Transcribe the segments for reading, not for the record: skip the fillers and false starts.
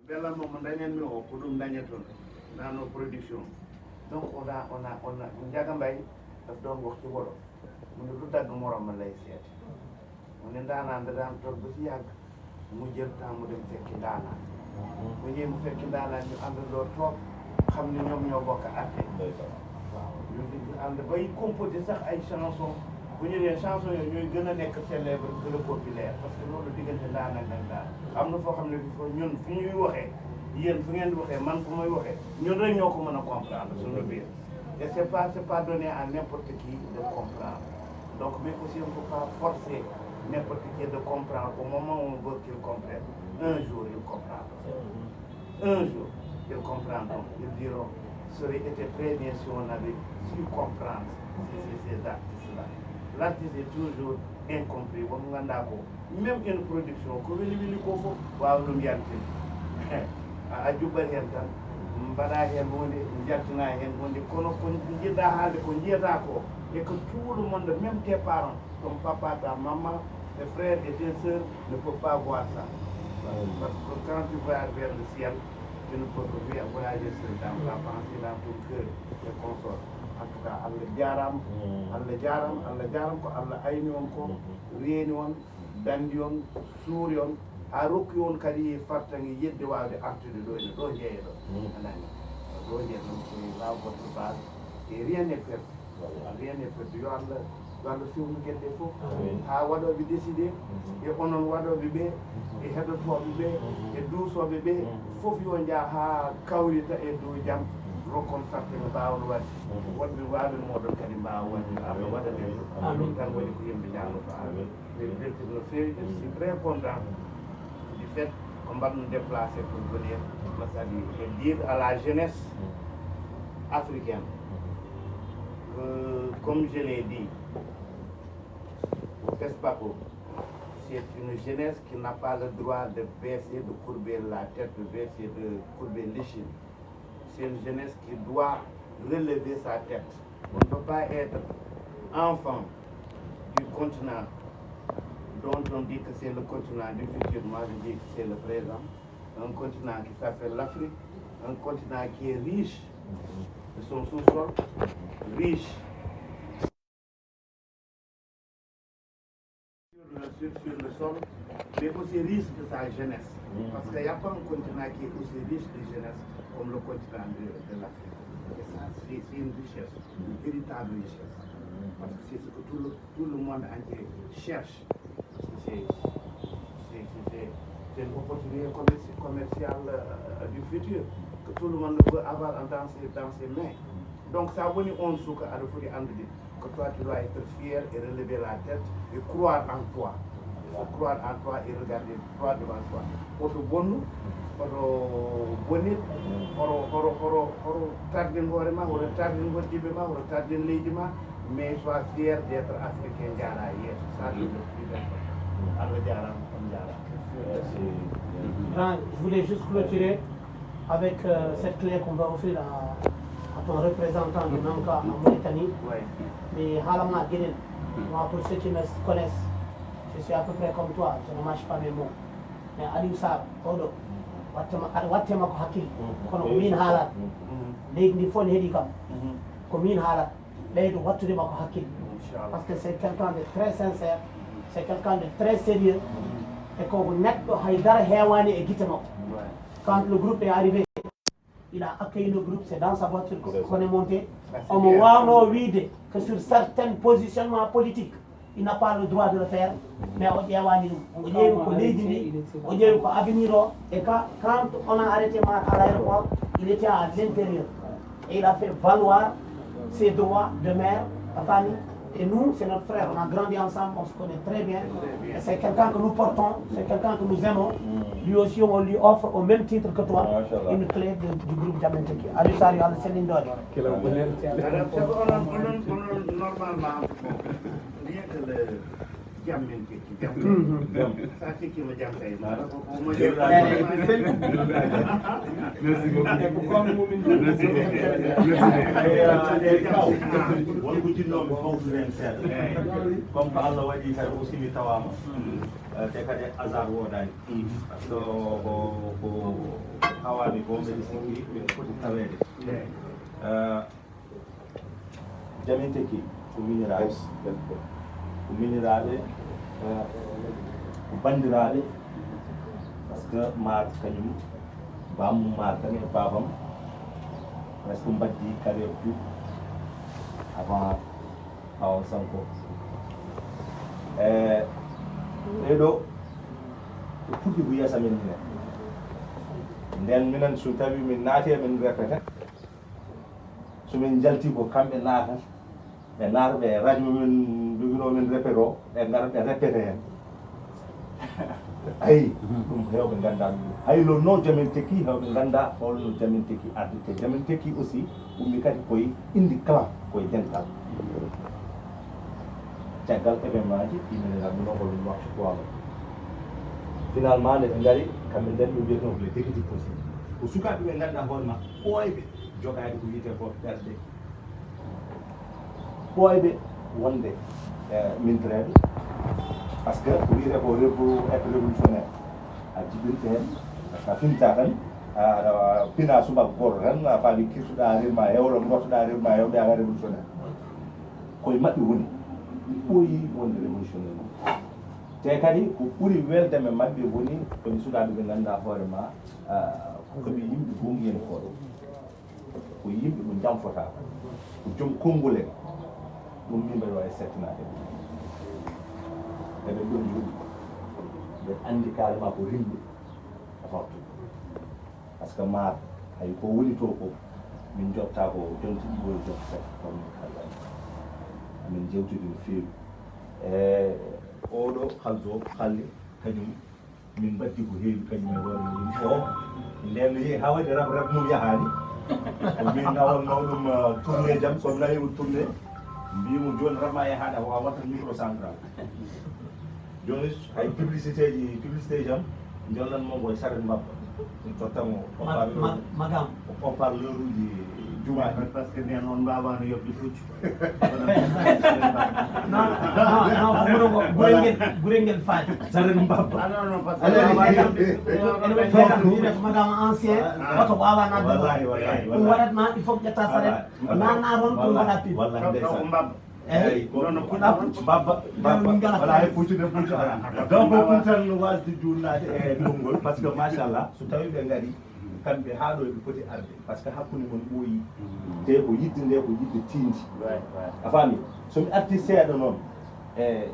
bella moom dañen mi o ko ɗum dañaton nano production donc on a Ndiaga Mbaye daf doon wax ci wolof mu ne lu dagg morom ma lay seet mu ne ndaanaan da daan toog ba ci yàgg mu jël temps mu dem fekki ndaanaan bu ñëwee mu fekki ndaanaan ñu àndandoo toog xam ne ñoom ñoo bokk àtte waaw ñu ànd bay composé sax ay chanson bu ñu nee chanson yooyu ñooy gën a nekk célèbre gën a populaire parce que loolu diggante ndaanaan ak daan am na foo xam ne fo ñun fi ñuy waxee yéen fu ngeen di waxee man fu may waxee ñun rek ñoo ko mën a comprendre suñu biir et c'est pas donné à n'importe qui de comprendre donc mais aussi on ne peut pas forcer n'importe qui de comprendre au moment où on veut qu'il comprenne un jour il comprendra un jour ils comprendront ils diront ça aurait été très bien si on avait su comprendre ces artistes-là. L'artiste est toujours incompris won ganda ko même une production ko weli ko fof wawɗum yaltin a juɓɓat hen tan mbaɗa hen hunde jaltina hen hunde kono ko jiɗɗa haalde ko jiyata ko et que tout le monde même tes parents ton papa ta maman tes frères et tes sœurs ne peuvent pas voir ça parce que quand tu voyages vers le ciel tu ne peux que voyager dans ta pensée dans ton cœur et consort en tout cas Allah jaram ko Allah ayni on ko reeni on dandi on suuri on ha rokki on kadi fartangi yedde wawde artude ɗo ene ɗo jeeya ɗo anani ɗo jeeya ɗon koye law votre base et rien n'est perdu yo Allah fewnu gueɗe fof ha waɗoɓe décidé e onon waɗoɓe ɓe e heɗotoɓe ɓe e duusoɓe ɓe fof yo jaa ha kawrita e dow jaam rokkon fartene mbawno wadde wonɓe waɓe moɗon kadi mbawa wadde Allah waɗane ɗum tan waɗi ko yimɓe jaloto amin min beltini no fewi je suis très content du fait ko mbaɗno déplacé pour venir masadi et dire à la jeunesse africaine que comme je l'ai dit au FESPACO, c'est une jeunesse qui n'a pas le droit de baisser, de courber la tête, de baisser, de courber l'échine. C'est une jeunesse qui doit relever sa tête. On ne peut pas être enfant du continent dont on dit que c'est le continent du futur. Moi, je dis que c'est le présent. Un continent qui s'appelle l'Afrique, un continent qui est riche de son sous-sol, riche sur le sol, mais aussi riche de sa jeunesse. Parce qu'il n'y a pas un continent qui est aussi riche de jeunesse comme le continent de l'Afrique. Et ça, c'est une richesse, une véritable richesse. Parce que c'est ce que tout le monde entier cherche. C'est une opportunité commerciale du futur que tout le monde veut avoir dans ses mains. Donc ça veut dire on souka à que toi tu dois être fier et relever la tête et croire en toi. Il faut croire en toi et regarder toi devant toi. Oto bonnu, oto bonit, oro tardin horema, oro tardin hoddibe ma, oro tardin leydi ma, mais sois fier d'être africain jara hier. Ça c'est le plus important. Allah jara, on jara. Je voulais juste clôturer avec cette clé qu'on va offrir à ton représentant de Nanka en Mauritanie. Ouais. Mais Halama Guédel, moi pour ceux qui me connaissent, je suis à peu près comme toi, je ne mâche pas mes mots. Mais Aliou Sarr, Odo, wattema ko hakkille kono ko min haalat leydi ndi fof ne heeɗi kam ko min haalat ɓeydo wattudema ko hakkille parce que c'est quelqu'un de très sincère, c'est quelqu'un de très sérieux et koko neɗɗo haydara heewani e guite makko. Quand le groupe est arrivé, il a accueilli le groupe, c'est dans sa voiture qu'on est monté. On me wawno wiide que sur certains positionnements politiques, il n'a pas le droit de le faire, mais on ƴewani ɗum o ƴeewi ko leydi ndi o ƴeewi ko avenir o et quand on a arrêté Mar à l'aéroport, il était à l'intérieur et il a fait valoir ses droits de mère, la famille. Et nous, c'est notre frère, on a grandi ensemble, on se connaît très bien. Et c'est quelqu'un que nous portons, c'est quelqu'un que nous aimons. Lui aussi, on lui offre au même titre que toi une clé du groupe Diamanteki. Aliou Sarr, Allah sellin doole. Normalement, rien que le Diamanteki, ça c'est qui me Diamanteki. Merci beaucoup. Won ko jinnoɓe fawtuɗen seeɗa comme ko Allah waɗi kadi aussi mi tawama te kadi hasard wodani par ce que ko hawani ko mbeɗe sikki ɓe foti tawede jamin teki ko miniraɓe ko miniraɓe ko bandiraɓe par ce que maat kañum bammu maat tan e babam presque mbaddi carrière tout avant Awa Sanko ɓeɗo ko puɗɗi ko yiyata min minen nden minen so tawi min naati min répété somin jalti ko kamɓe naatat ɓe naata ɓe radio min jogino min répété o ɓe ngara ɓe répété hen ayi ɗum hewɓe ganda ɗum haylo non jamin tekki hewɓe ganda holno jamin tekki arde te jamin tekki aussi ummi kadi koye indi clan koye dental caggal événement ji yimɓe ngannduno ko ɗum waktu poiva finalement nde ɓe ngari kamɓe nden ɓe mbiyeteno ko les députés possible ko sukaɓe ɓe ngannduɗa hoore ma ɓooyɓe jogaade ko wiyete ko ɓerɗe ɓooyɓe wonde mintireɓe par ce que ko wiyete ko être révolutionnaire a jibinta heen par ce que a finta tan aɗa pina subaka goto tan a faami kirtuɗa renma hewɗo gottoɗa renma hewɓe aga révolutionnaire koye maɓɓe woni ɓooyi wonde révolutionnaire te kadi ko ɓuri weldeme maɓɓe woni komi sukaɓe ɓe ngannduɗa hoore ma koɓe yimɓe gonguien koɗo ko yimɓe ɓe jamfota ko joom konngol en ɗum min mbeɗa wawi settanade eɓe ɗon jooɗi ɓe anndi carrément ko rimɓe avant tout par ce que maat hay ko woni to ko min jotta ko jonti ɗiɓoye jotta comme kalani amin jewtidi no feewi oɗo haldo halli kañum min mbaddi ko heewi kañum e hoore mum o nden no yeehi ha waɗi rab mum yahani ko min nawonno ɗum tourné jam so nawimo tourné mbimo joni rabma yahaɗa o watta micro central joni hay publicité jam jolnanmo koye saret mbabba ɗum tottamo magam o parleur uji jumaɗi par ce que nden on mbawano yoɓde fuccu non ko gurel ngel faati saret mbabba non par ene ko magam ancien oto wawa nadde ɗum waɗatma il faut ƴetta saret nanna toon ɗum waɗa pib wallahi ndeysan mbabba eyyi non mbabba wala hay puccude puccu donc ɗum tan wasde jurnade e ɗumgol par ce que machallah so tawi ɓe ngari kamɓe haa ɗo ɓe poti arde par ce que hakkude mon ɓooyi te ko yidde nde ko yidde tindi a faami somi arti seeɗa noon e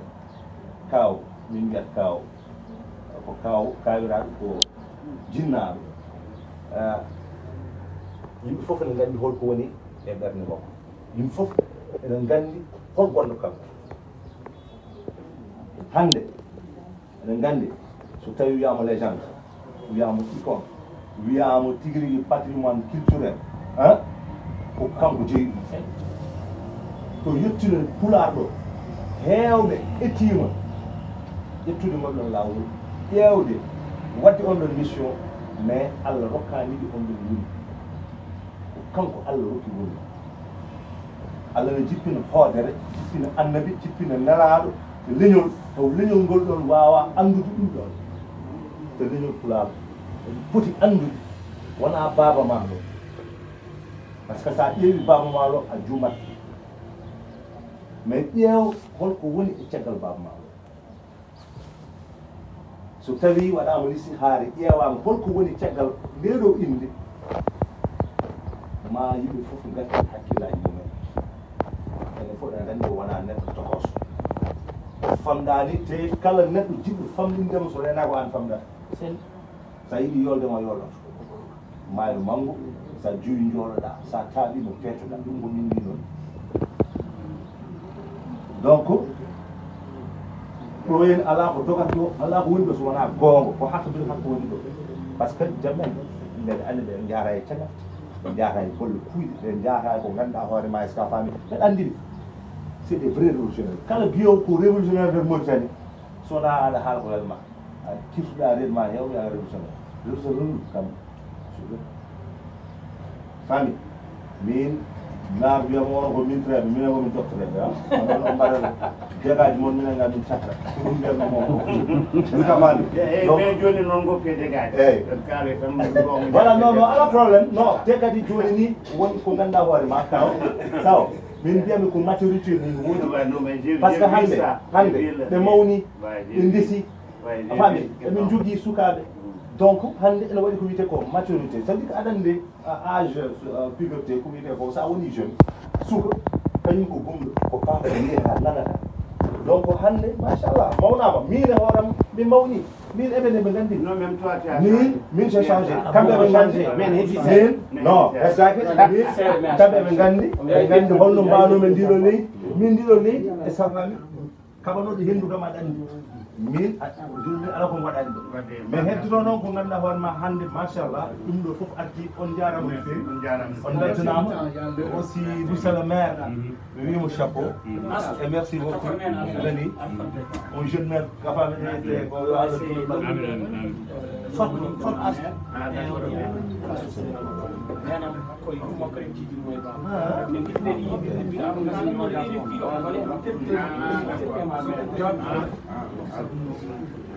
kaw min mbiyat kaw ko kaw kawiraɗo ko jinnaɗo yimɓe fof ene nganndi holko woni e ɓernde makko yimɓe fof ene nganndi hol gonɗo kanko hannde ene nganndi so tawi wiyama légende wiyama icône wiyama tigui rigui patrimoine culturel ko kanko jeeyi ɗum to yettino pular ɗo heewɓe ettima ƴettude maɓɓe lawol ƴeewde wadde on ɗon mission mais Allah rokkaniɗi on ɗon woni ko kanko Allah rokki woni Allah ne jippina hoodere jippina annabi jippina nelaɗo to leñol taw leñol ngol ɗon wawa andude ɗum ɗon to leñol pulaɗo poti andude wona baba ma ɗo par ce que sa ƴeewi baba ma ɗo a juumat mais ƴeew holko woni e caggal baba ma ɗo so tawi waɗama lisi haare ƴeewama holko woni caggal ndeɗo inde ma yimɓe fof gatti hakkillaji mumen ene fof ɗen nganndi o wona neɗɗo tokoso famɗani te kala neɗɗo jiɗɗo famɗindema so rena ko an famɗata sa yiɗi yoldema yolloto maayo manggo sa joyi joloɗa sa taaɓimo pettoɗa ɗum ko min wi ɗon donc ɗo hen ala ko dogata ɗo ala ko woni ɗo so wona gonga ko hakkadol hakko woni ɗo par ce que jammen mbeɗa andi ɓe jaara e caga ɓe jaata e golle kuyɗe ɓe jaata ko ganduɗa hoore ma est ce que a faami ɓeɗa andiri c' est des vrais révolutionnaire kala biyow ko révolutionnaire nder Mauritanie sowona aɗa haala ko welma a kirtuɗa ren ma hewɓe a révolutionnaire révolutionnaire kam faami min naar bi mo won ko min trebe min ko min docteur ha on mbaral jegaji mon min nga min chakra dum ngel mo en kamani mais joni non goppe degaji kale tan mo voilà non ala problème non tegati joni ni won ko ganda hoore ma taw min mbiyami ko maturité ni woni parce que hande ɓe mawni ɓe ndesi a faami emin jogui sukaɓe donc hande ene waɗi ko wiyete ko maturité ça veut dire que aɗa ande âge puberté ko wiyete ko sa woni jeune suka kañum ko gumɗo ko papa wiye ha nanata donc hande machallah mawnama min e hooram ɓe mawni min eɓene ɓe gandi min j'ai changé kamɓe ɓe gandi min non exacte min kamɓe ɓe gandi holno mbanomen ndiɗo leydi min ndiɗo leydi e safami kaɓanoɗo henndu kam aɗa andi min jurmi ala ko waɗani ɗo mais heddoto noon ko ganduɗa hoore ma hannde machallah ɗum ɗo fof addi on jarama no fewi on beltanama aussi monsieur le maire mi wimo chapeau et merci beaucoup gani on jeune maire capable ete ko yo allah fot as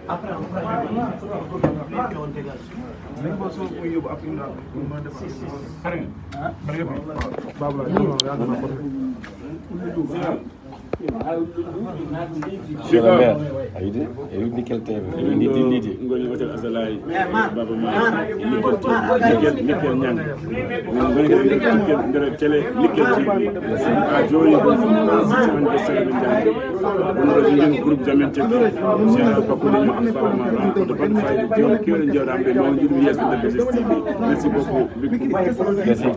après Monsieur le maire, ayide nickel TV, nidi ngoni hotel Azalai baba ma nickel nyang ngoni ngere télé nickel TV a joyi sama de sel bi jang ngoni groupe jamen tek c'est pas pour nous apparemment ko de bonne faille de joyi kero njawdam be non jidu yes de digestif merci beaucoup merci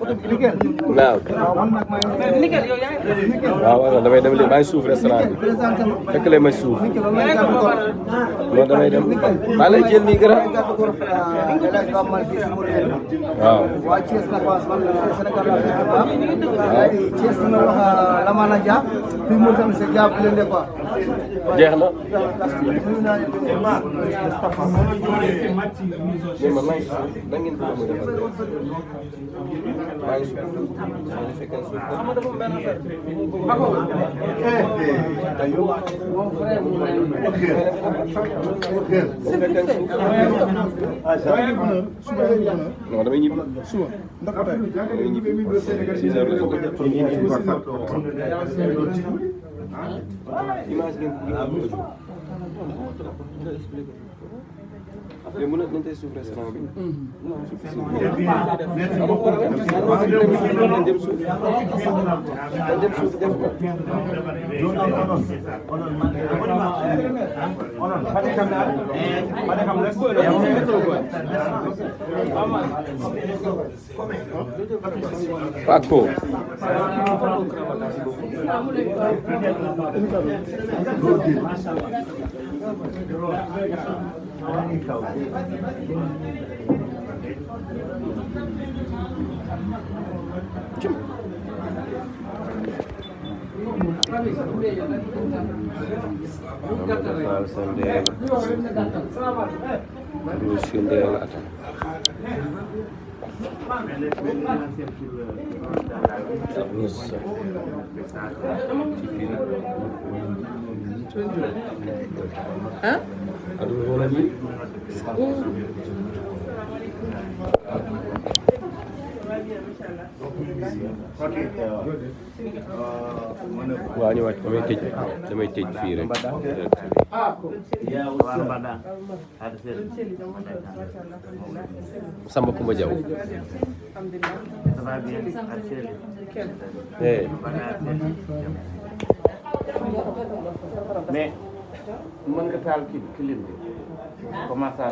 waaw waaw damay dem li bay suuf restaurant bi fekk lay ma suuf non damay dem maa lay jël nii gërëm waaw waa Thiès nag waa Sénégal la fekk baax Thiès na wax Lamana Dia fi mu tam se jàpp leen de quoi jeex na man maa ngi suuf da ngeen bëgg ma defal maa ngi suuf fekkee suuf xam nga dafa benn affaire non damay ñibbi suba damay ñibbi 6 heures image ngeen léegi mën nañu tey suuf restaurant bi. dem suuf def ko. Paco. Hein? waaw ñu wàcc damay tëj fii rek. Samba Kumba Jaw. mais mën nga taal kii clim bi comment ça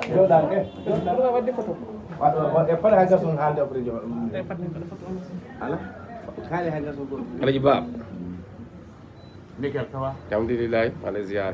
Alaji Ba. Nickel ça va Alhamdulillah, ala ziyaare.